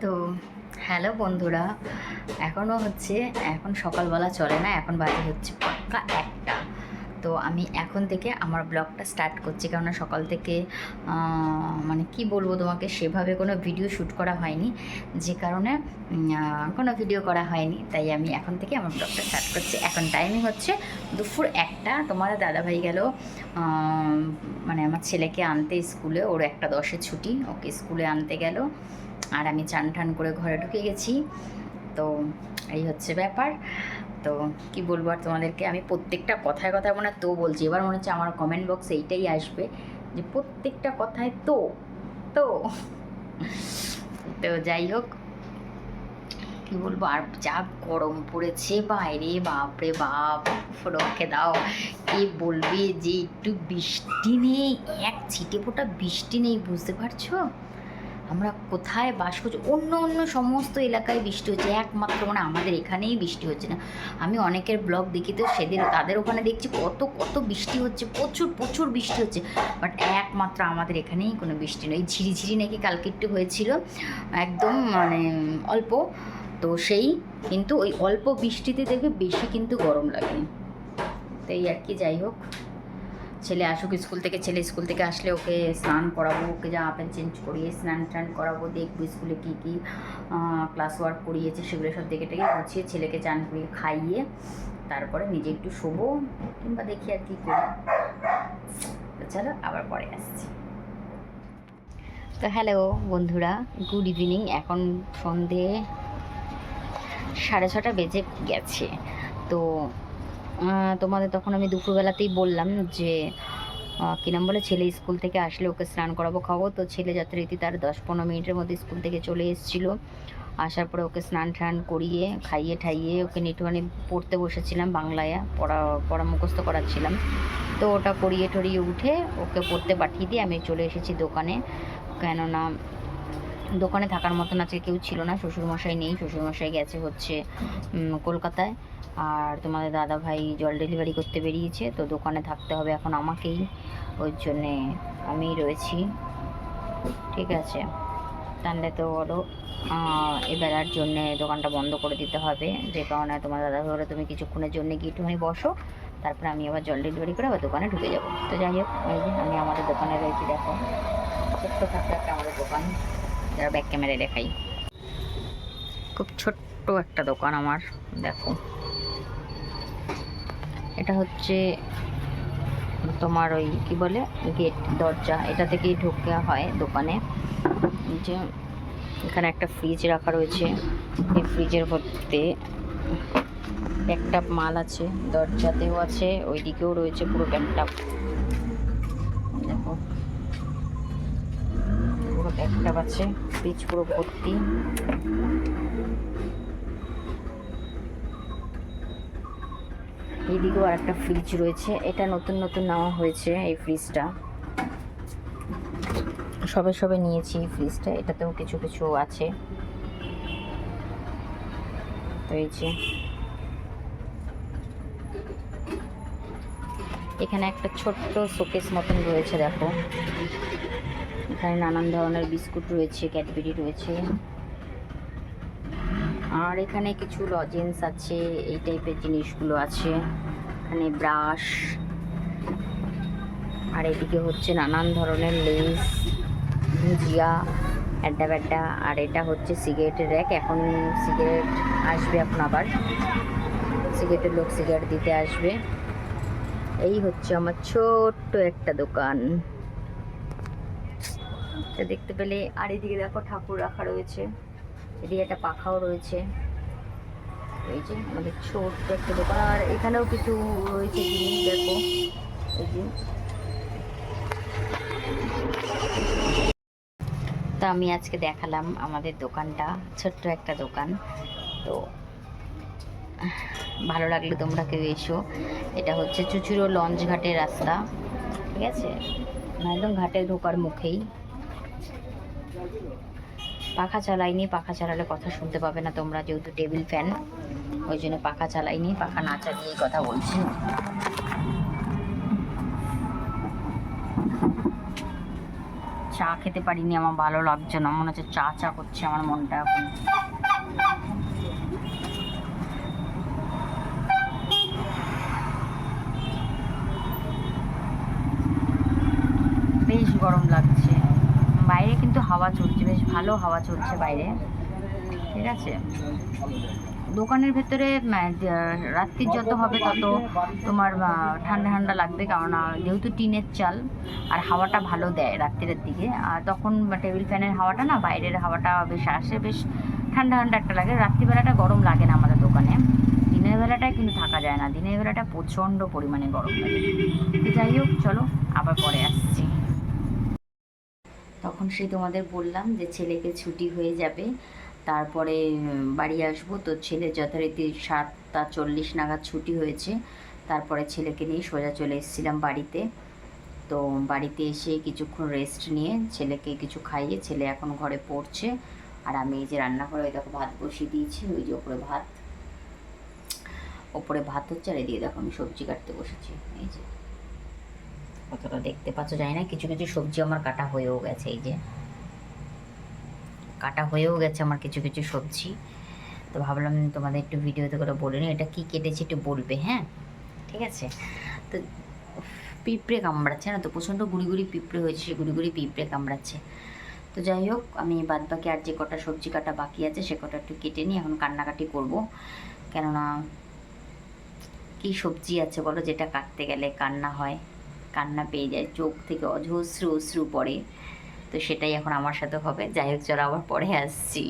তো হ্যালো বন্ধুরা, এখন সকালবেলা চলে না, এখন বাজে হচ্ছে পাক্কা 1টা। তো আমি এখন থেকে আমার ব্লগটা স্টার্ট করছি, কেননা সকাল থেকে মানে কি বলবো তোমাকে, সেভাবে কোনো ভিডিও শ্যুট করা হয়নি, যে কারণে কোনো ভিডিও করা হয়নি। তাই আমি এখন থেকে আমার ব্লগটা স্টার্ট করছি। এখন টাইমিং হচ্ছে দুপুর 1টা। তোমার দাদাভাই গেল মানে আমার ছেলেকে আনতে স্কুলে, ওর 1টা 10-এ ছুটি, ওকে স্কুলে আনতে গেল। আর আমি চান টান করে ঘরে ঢুকে গেছি। তো এই হচ্ছে ব্যাপার। তো কি বলবো আর তোমাদেরকে, আমি প্রত্যেকটা কথায় কথায় মনে হয় তো বলছি, এবার মনে হচ্ছে আমার কমেন্ট বক্সে এইটাই আসবে যে প্রত্যেকটা কথায় তো তো তো যাই হোক, কি বলবো আর, যা গরম পড়েছে বাইরে, বাপরে বাপ, রক্ষে দাও। কে বলবে যে একটু বৃষ্টি নেই, এক ছিটে ফোঁটা বৃষ্টি নেই, বুঝতে পারছো আমরা কোথায় বাস করছি? অন্য অন্য সমস্ত এলাকায় বৃষ্টি হচ্ছে, একমাত্র মানে আমাদের এখানেই বৃষ্টি হচ্ছে না। আমি অনেকের ব্লগ দেখি, তো সেদিন তাদের ওখানে দেখছি কত কত বৃষ্টি হচ্ছে, প্রচুর প্রচুর বৃষ্টি হচ্ছে, বাট একমাত্র আমাদের এখানেই কোনো বৃষ্টি নেই। ঝিরিঝিরি নাকি কালকে একটু হয়েছিল, একদম মানে অল্প। তো সেই, কিন্তু ওই অল্প বৃষ্টিতে দেখবে বেশি কিন্তু গরম লাগে। তো এই আর কি, যাই হোক, ছেলে আসুক স্কুল থেকে, ছেলে স্কুল থেকে আসলে ওকে স্নান করাবো, ওকে জামা প্যান্ট চেঞ্জ করিয়ে স্নান টান করাবো, দেখবো স্কুলে কী কী ক্লাস ওয়ার্ক করিয়েছে সেগুলো সব দেখে টেকে গুছিয়ে ছেলেকে চান করিয়ে খাইয়ে তারপরে নিজে একটু শোবো, কিংবা দেখি আর কি করি। তো চলো আবার পরে আসছি। তো হ্যালো বন্ধুরা, গুড ইভিনিং। এখন সন্ধে 6:30 বেজে গেছে। তো তোমাদের তখন আমি দুপুরবেলাতেই বললাম যে কী নাম বলে, ছেলে স্কুল থেকে আসলে ওকে স্নান করাবো, খাবো। তো ছেলে যথারীতি তার 10-15 মিনিটের মধ্যে স্কুল থেকে চলে এসেছিলো। আসার পরে ওকে স্নান টান করিয়ে খাইয়ে ঠাইয়ে ওকে একটুখানি পড়তে বসেছিলাম, বাংলায় পড়া মুখস্থ করাচ্ছিলাম। তো ওটা করিয়ে টরিয়ে উঠে ওকে পড়তে পাঠিয়ে দিয়ে আমি চলে এসেছি দোকানে, কেননা দোকানে থাকার মতন আজকে কেউ ছিল না, শ্বশুরমশাই নেই, শ্বশুরমশাই গেছে হচ্ছে কলকাতায়। আর তোমাদের দাদা ভাই জল ডেলিভারি করতে বেরিয়েছে, তো দোকানে থাকতে হবে এখন আমাকেই, ওই জন্যে আমি রয়েছি। ঠিক আছে, তাহলে তো বলো এবেলার জন্যে দোকানটা বন্ধ করে দিতে হবে, যে কারণে তোমার দাদা ভাই তুমি কিছুক্ষণের জন্য গিয়ে একটুখানি বসো, তারপরে আমি আবার জল ডেলিভারি করে আবার দোকানে ঢুকে যাবো। তো যাই হোক, ওই যে আমি আমাদের দোকানে রয়েছি, দেখো ছোট্ট খাটো একটা আমাদের দোকান, যারা ব্যাক ক্যামেরায় দেখাই, খুব ছোট্ট একটা দোকান আমার। দেখো, এটা হচ্ছে তোমার ওই কি বলে গেট, দরজা, এটা থেকেই ঢুকে হয় দোকানে। যে এখানে একটা ফ্রিজ রাখা রয়েছে, এই ফ্রিজের মধ্যে একটা মাল আছে, দরজাতেও আছে, ওইদিকেও রয়েছে পুরো ব্যাগটা। দেখো পুরো ব্যাগটা আছে, ফ্রিজ পুরো ভর্তি। এইদিকেও আর একটা ফ্রিজ রয়েছে, এটা নতুন নতুন নেওয়া হয়েছে এই ফ্রিজটা, সবে সবে নিয়েছি এই ফ্রিজটা, এটাতেও কিছু কিছু আছে। তো এই যে এখানে একটা ছোট্ট শোকেস মতন রয়েছে, দেখো এখানে নানান ধরনের বিস্কুট রয়েছে, ক্যাডবেরি রয়েছে, আর এখানে কিছু লজেন্স আছে, এই টাইপের জিনিসগুলো আছে, এখানে ব্রাশ, আর এদিকে হচ্ছে নানান ধরনের লেস, ভুজিয়া, অ্যাড্ডা ব্যাড্ডা, আর এটা হচ্ছে সিগারেটের র্যাক। এখন সিগারেট আসবে, এখন আবার সিগারেটের লোক সিগারেট দিতে আসবে। এই হচ্ছে আমার ছোট্ট একটা দোকান, দেখতে পেলে। আর এদিকে দেখো ঠাকুর রাখা রয়েছে, এদিকে একটা পাখাও রয়েছে। এই যে আমাদের ছোট্ট একটা দোকান, আর এখানেও কিছু রয়েছে জিনিস, দেখো এই যে। তো আমি আজকে দেখালাম আমাদের দোকানটা, ছোট্ট একটা দোকান। তো ভালো লাগলে তোমরা কেউ এসো। এটা হচ্ছে চুচুড়ো লঞ্চ ঘাটের রাস্তা, ঠিক আছে, একদম ঘাটে ঢোকার মুখেই। পাখা চালাইনি, পাখা চালালে কথা শুনতে পাবে না তোমরা, যেহেতু টেবিল ফ্যান, ওই জন্য পাখা চালাইনি, পাখা না চালিয়েই কথা বলছি। চা খেতে পারিনি, আমার ভালো লাগছে না, মনে হচ্ছে চা চা করছে আমার মনটা এখন। বেশ গরম লাগছে বাইরে, কিন্তু হাওয়া চলছে, বেশ ভালো হাওয়া চলছে বাইরে, ঠিক আছে। দোকানের ভেতরে রাত্রির যত হবে তত তোমার ঠান্ডা ঠান্ডা লাগবে, কেননা যেহেতু টিনের চাল আর হাওয়াটা ভালো দেয় রাত্রির দিকে, আর তখন টেবিল ফ্যানের হাওয়াটা না, বাইরের হাওয়াটা বেশ আসে, বেশ ঠান্ডা ঠান্ডা একটা লাগে। রাত্রিবেলাটা গরম লাগে না আমাদের দোকানে, দিনের বেলাটায় কিন্তু থাকা যায় না, দিনের বেলাটা প্রচণ্ড পরিমাণে গরম লাগে। তো যাই হোক, চলো আবার পরে আসছি। তখন সেই তোমাদের বললাম যে ছেলেকে ছুটি হয়ে যাবে, তারপরে বাড়ি আসবো। তো ছেলে যথারীতি 7টা 40 নাগাদ ছুটি হয়েছে, তারপরে ছেলেকে নিয়ে সোজা চলে এসেছিলাম বাড়িতে। তো বাড়িতে এসে কিছুক্ষণ রেস্ট নিয়ে ছেলেকে কিছু খাইয়ে ছেলে এখন ঘরে পড়ছে, আর আমি এই যে রান্নাঘরে দেখো ভাত বসিয়ে দিয়েছি, ওই যে ওপরে ভাত হচ্ছে, আর এদিকে দেখো আমি সবজি কাটতে বসেছি। এই যে কতটা দেখতে পাচ্ছ জানি না, কিছু কিছু সবজি আমার কাটা হয়েও গেছে, এই যে কাটা হয়েও গেছে আমার কিছু কিছু সবজি। তো ভাবলাম তোমাদের একটু ভিডিওতে করে বলে নিই এটা কী কেটেছি, একটু বলবে, হ্যাঁ ঠিক আছে। তো পিঁপড়ে কামড়াচ্ছে না, তো প্রচণ্ড গুড়ি গুড়ি পিঁপড়ে হয়েছে, সে গুড়ি গুড়ি পিঁপড়ে কামড়াচ্ছে। তো যাই হোক, আমি বাদ বাকি আর যে কটা সবজি কাটা বাকি আছে সে কটা একটু কেটে নিই, এখন কান্নাকাটি করব। কেননা কী সবজি আছে বলো, যেটা কাটতে গেলে কান্না হয়, কান্না পেয়ে যায়, চোখ থেকে অজস্র অশ্রু পড়ে। তো সেটাই এখন আমার সাথে হবে। যাই হোক, চলো আবার পরে আসছি।